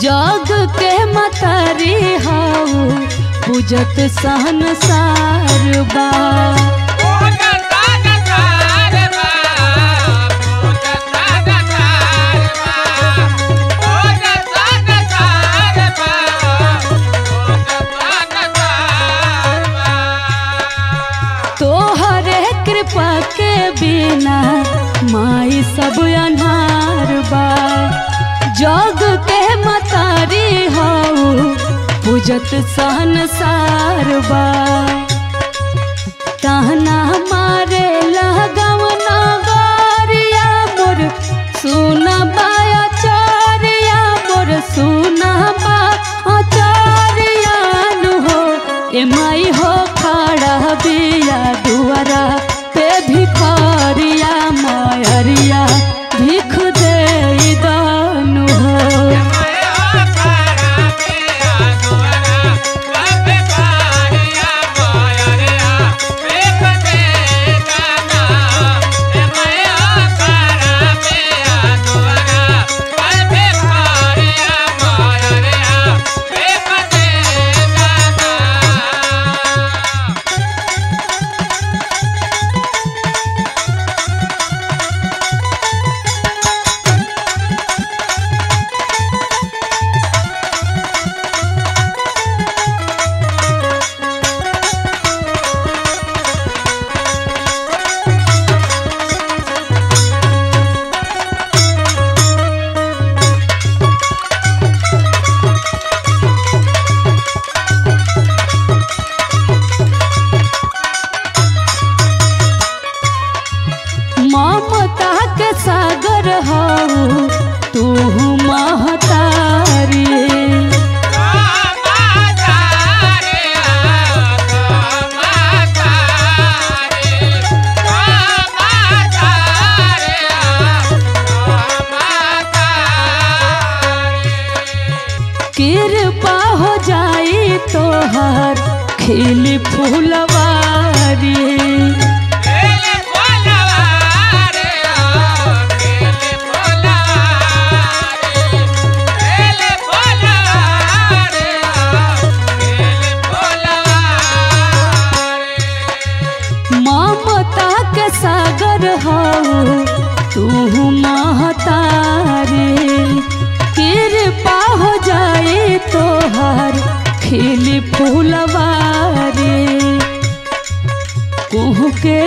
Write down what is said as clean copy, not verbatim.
जग के मतारी हाउ पूजत संसार बा। तोहरे कृपा के बिना माई सब अनहार बा। जग के मतारी हाउ पूजत संसार बा। ताना मारे लगवना गारिया मोर सुना बाया चारिया मोर सुना बा आचारिया हो। ए माई हो खड़ा बिया दुआरा पे भिखारिया मायरिया भिख दे दानु हो। ममता के सागर हाउ तू महतारी। कृपा हो जाई तोहर खिली फूलवारी। ममता के सागर हाउ तू महतारी। कृपा हो जाए तोहर खिली फूलवारी। कुह के